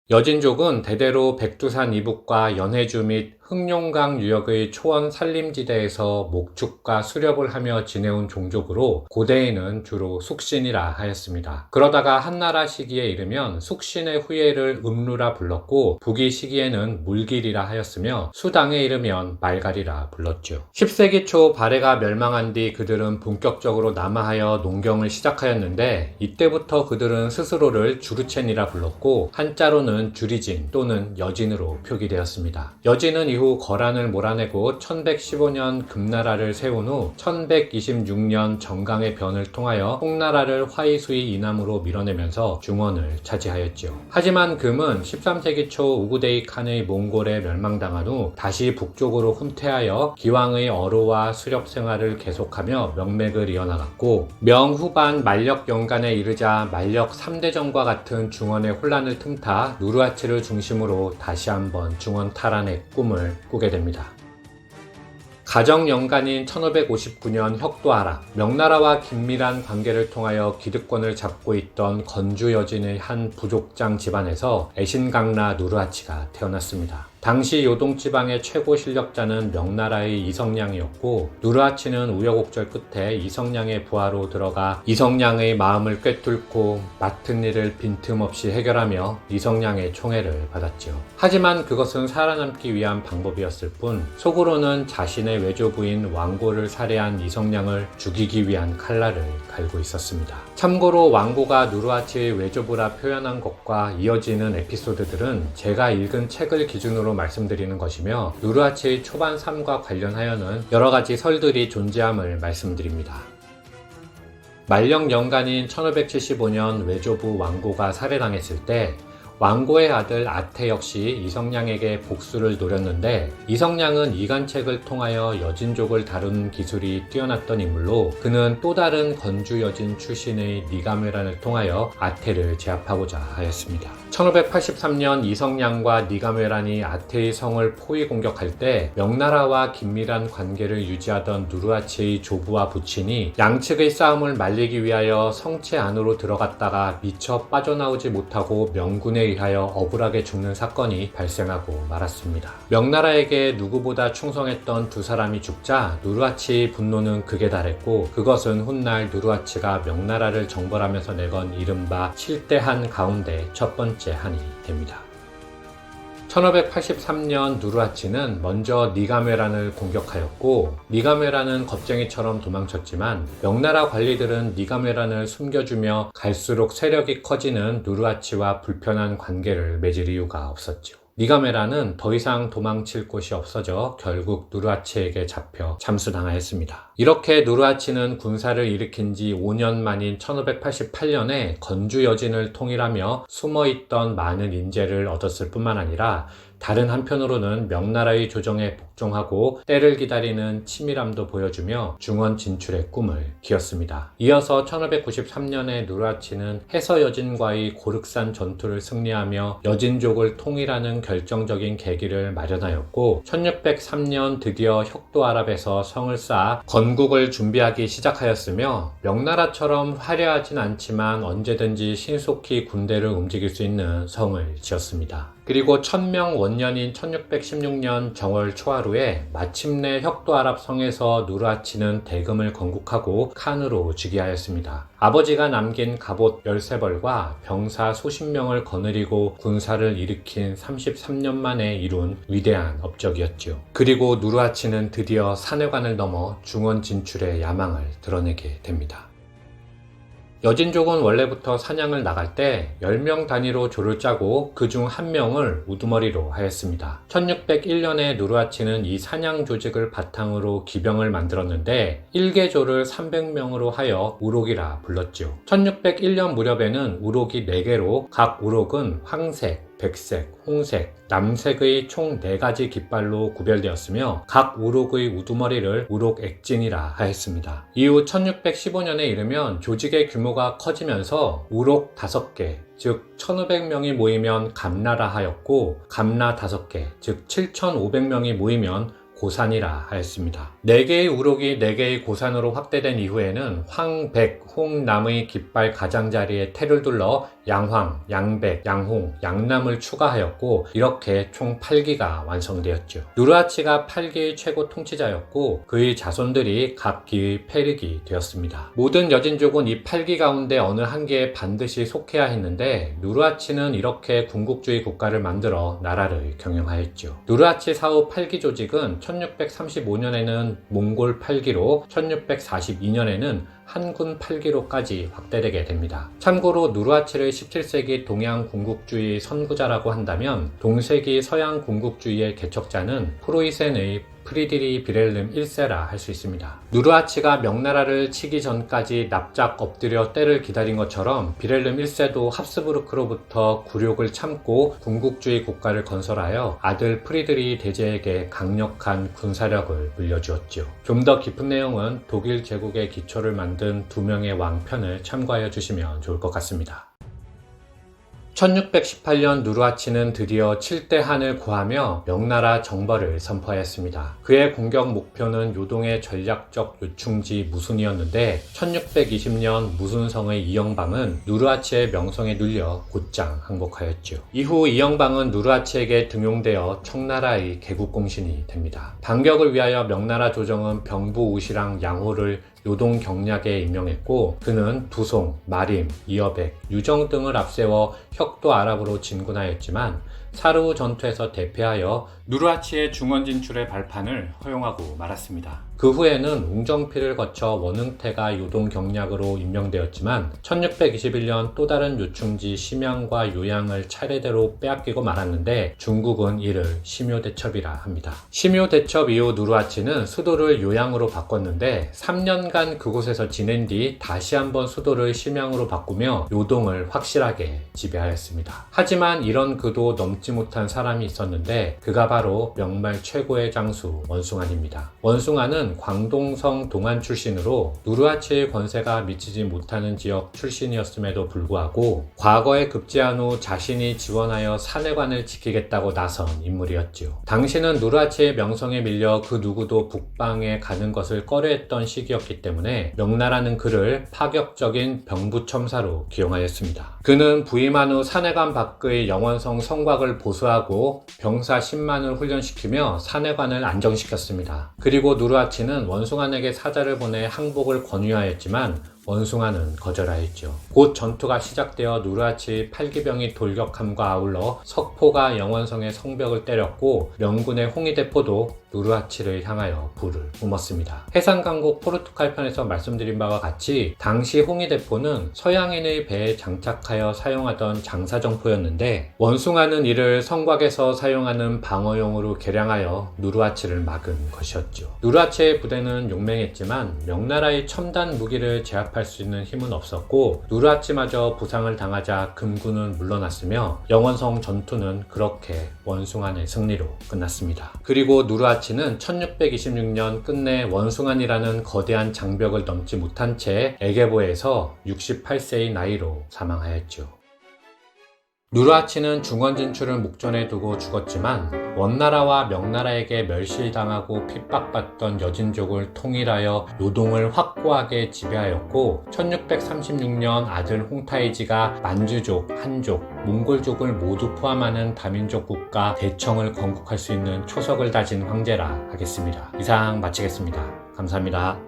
여진족은 대대로 백두산 이북과 연해주 및 흑룡강 유역의 초원 산림지대에서 목축과 수렵을 하며 지내온 종족으로 고대에는 주로 숙신이라 하였습니다. 그러다가 한나라 시기에 이르면 숙신의 후예를 음루라 불렀고 부기 시기에는 물길이라 하였으며 수당에 이르면 말갈이라 불렀죠. 10세기 초 발해가 멸망한 뒤 그들은 본격적으로 남하하여 농경을 시작하였는데 이때부터 그들은 스스로를 주르첸이라 불렀고 한자로는 주리진 또는 여진으로 표기되었습니다. 여진은 이후 거란을 몰아내고 1115년 금나라를 세운 후 1126년 정강의 변을 통하여 홍나라를 화이수이 이남으로 밀어내면서 중원을 차지하였죠. 하지만 금은 13세기 초 우구데이 칸의 몽골에 멸망당한 후 다시 북쪽으로 후퇴하여 기왕의 어로와 수렵 생활을 계속하며 명맥을 이어나갔고 명 후반 만력 연간에 이르자 만력 3대전과 같은 중원의 혼란을 틈타 누르하치를 중심으로 다시 한번 중원 탈환의 꿈을 꾸게 됩니다. 가정연간인 1559년 혁도하락, 명나라와 긴밀한 관계를 통하여 기득권을 잡고 있던 건주 여진의 한 부족장 집안에서 애신강라 누르하치가 태어났습니다. 당시 요동지방의 최고 실력자는 명나라의 이성량이었고 누르하치는 우여곡절 끝에 이성량의 부하로 들어가 이성량의 마음을 꿰뚫고 맡은 일을 빈틈없이 해결하며 이성량의 총애를 받았죠. 하지만 그것은 살아남기 위한 방법이었을 뿐 속으로는 자신의 외조부인 왕고를 살해한 이성량을 죽이기 위한 칼날을 갈고 있었습니다. 참고로 왕고가 누르하치의 외조부라 표현한 것과 이어지는 에피소드들은 제가 읽은 책을 기준으로 말씀드리는 것이며 누르하치의 초반 삶과 관련하여는 여러가지 설들이 존재함을 말씀드립니다. 만력 연간인 1575년 외조부 왕고가 살해당했을 때 왕고의 아들 아태 역시 이성량에게 복수를 노렸는데 이성량은 이간책을 통하여 여진족을 다루는 기술이 뛰어났던 인물로 그는 또 다른 건주 여진 출신의 니가메란을 통하여 아태를 제압하고자 하였습니다. 1583년 이성량과 니가메란이 아태의 성을 포위 공격할 때 명나라와 긴밀한 관계를 유지하던 누르하치의 조부와 부친이 양측의 싸움을 말리기 위하여 성체 안으로 들어갔다가 미처 빠져나오지 못하고 명군에 의하여 억울하게 죽는 사건이 발생하고 말았습니다. 명나라에게 누구보다 충성했던 두 사람이 죽자 누르하치의 분노는 극에 달했고 그것은 훗날 누르하치가 명나라를 정벌하면서 내건 이른바 7대 한 가운데 첫 번째 한이 됩니다. 1583년 누르하치는 먼저 니가메란을 공격하였고 니가메란은 겁쟁이처럼 도망쳤지만 명나라 관리들은 니가메란을 숨겨주며 갈수록 세력이 커지는 누르하치와 불편한 관계를 맺을 이유가 없었죠. 니가메란은 더 이상 도망칠 곳이 없어져 결국 누르하치에게 잡혀 참수당하였습니다. 이렇게 누르하치는 군사를 일으킨 지 5년 만인 1588년에 건주 여진을 통일하며 숨어있던 많은 인재를 얻었을 뿐만 아니라 다른 한편으로는 명나라의 조정에 복종하고 때를 기다리는 치밀함도 보여주며 중원 진출의 꿈을 키웠습니다. 이어서 1593년에 누르하치는 해서 여진과의 고륵산 전투를 승리하며 여진족을 통일하는 결정적인 계기를 마련하였고 1603년 드디어 혁도아랍에서 성을 쌓아 건국을 준비하기 시작하였으며 명나라처럼 화려하진 않지만 언제든지 신속히 군대를 움직일 수 있는 성을 지었습니다. 그리고 천명 원년인 1616년 정월 초하루에 마침내 혁도아랍 성에서 누르하치는 대금을 건국하고 칸으로 즉위하였습니다. 아버지가 남긴 갑옷 13벌과 병사 수십 명을 거느리고 군사를 일으킨 33년 만에 이룬 위대한 업적이었죠. 그리고 누르하치는 드디어 산해관을 넘어 중원 진출의 야망을 드러내게 됩니다. 여진족은 원래부터 사냥을 나갈 때 10명 단위로 조를 짜고 그중 1명을 우두머리로 하였습니다. 1601년에 누르하치는 이 사냥 조직을 바탕으로 기병을 만들었는데 1개조를 300명으로 하여 우록이라 불렀죠. 1601년 무렵에는 우록이 4개로 각 우록은 황색, 백색, 홍색, 남색의 총 4가지 깃발로 구별되었으며 각 우록의 우두머리를 우록액진이라 하였습니다. 이후 1615년에 이르면 조직의 규모가 커지면서 우록 5개, 즉 1500명이 모이면 감나라 하였고 감나 5개, 즉 7500명이 모이면 고산이라 하였습니다. 4개의 우록이 4개의 고산으로 확대된 이후에는 황, 백, 홍, 남의 깃발 가장자리에 태를 둘러 양황, 양백, 양홍, 양남을 추가하였고 이렇게 총 8기가 완성되었죠. 누르하치가 8기의 최고 통치자였고 그의 자손들이 각 기의 페르기 되었습니다. 모든 여진족은 이 8기 가운데 어느 한 개에 반드시 속해야 했는데 누르하치는 이렇게 군국주의 국가를 만들어 나라를 경영하였죠. 누르하치 사후 8기 조직은 1635년에는 몽골 8기로 1642년에는 한군 8기로까지 확대되게 됩니다. 참고로 누르하치를 17세기 동양 군국주의 선구자라고 한다면 동세기 서양 군국주의의 개척자는 프로이센의 프리드리 비렐름 1세라 할 수 있습니다. 누르하치가 명나라를 치기 전까지 납작 엎드려 때를 기다린 것처럼 비렐름 1세도 합스부르크로부터 굴욕을 참고 군국주의 국가를 건설하여 아들 프리드리 대제에게 강력한 군사력을 물려주었죠. 좀 더 깊은 내용은 독일 제국의 기초를 만든 2명의 왕편을 참고하여 주시면 좋을 것 같습니다. 1618년 누르하치는 드디어 7대 한을 구하며 명나라 정벌을 선포하였습니다. 그의 공격 목표는 요동의 전략적 요충지 무순이었는데 1620년 무순성의 이영방은 누르하치의 명성에 눌려 곧장 항복하였죠. 이후 이영방은 누르하치에게 등용되어 청나라의 개국공신이 됩니다. 반격을 위하여 명나라 조정은 병부 우시랑 양호를 요동 경략에 임명했고 그는 두송, 마림, 이어백, 유정 등을 앞세워 혁도 아랍으로 진군하였지만 사르후 전투에서 대패하여 누르하치의 중원 진출의 발판을 허용하고 말았습니다. 그 후에는 웅정피를 거쳐 원흥태가 요동 경략으로 임명되었지만 1621년 또 다른 요충지 심양과 요양을 차례대로 빼앗기고 말았는데 중국은 이를 심요대첩이라 합니다. 심요대첩 이후 누르하치는 수도를 요양으로 바꿨는데 3년간 그곳에서 지낸 뒤 다시 한번 수도를 심양으로 바꾸며 요동을 확실하게 지배하였습니다. 하지만 이런 그도 넘지 못한 사람이 있었는데 그가 바로 명말 최고의 장수 원숭안입니다. 원숭안은 광동성 동안 출신으로 누르하치의 권세가 미치지 못하는 지역 출신이었음에도 불구하고 과거에 급제한 후 자신이 지원하여 산해관을 지키겠다고 나선 인물이었죠. 당시는 누르하치의 명성에 밀려 그 누구도 북방에 가는 것을 꺼려했던 시기였기 때문에 명나라는 그를 파격적인 병부첨사로 기용하였습니다. 그는 부임한 후 산해관 밖의 영원성 성곽을 보수하고 병사 10만을 훈련시키며 산해관을 안정시켰습니다. 그리고 누르하치는 원숭안에게 사자를 보내 항복을 권유하였지만 원숭안은 거절하였죠. 곧 전투가 시작되어 누르하치의 8기병이 돌격함과 아울러 석포가 영원성의 성벽을 때렸고 명군의 홍위대포도 누르하치를 향하여 불을 뿜었습니다. 해상강국 포르투갈편에서 말씀드린 바와 같이 당시 홍위대포는 서양인의 배에 장착하여 사용하던 장사정포였는데 원숭안은 이를 성곽에서 사용하는 방어용으로 개량하여 누르하치를 막은 것이었죠. 누르하치의 부대는 용맹했지만 명나라의 첨단 무기를 제압할 수 있는 힘은 없었고 누르하치마저 부상을 당하자 금군은 물러났으며 영원성 전투는 그렇게 원숭안의 승리로 끝났습니다. 그리고 누르하치는 1626년 끝내 원숭안이라는 거대한 장벽을 넘지 못한 채 에게보에서 68세의 나이로 사망하였죠. 누르하치는 중원 진출을 목전에 두고 죽었지만 원나라와 명나라에게 멸실당하고 핍박받던 여진족을 통일하여 요동을 확고하게 지배하였고 1636년 아들 홍타이지가 만주족, 한족, 몽골족을 모두 포함하는 다민족 국가 대청을 건국할 수 있는 초석을 다진 황제라 하겠습니다. 이상 마치겠습니다. 감사합니다.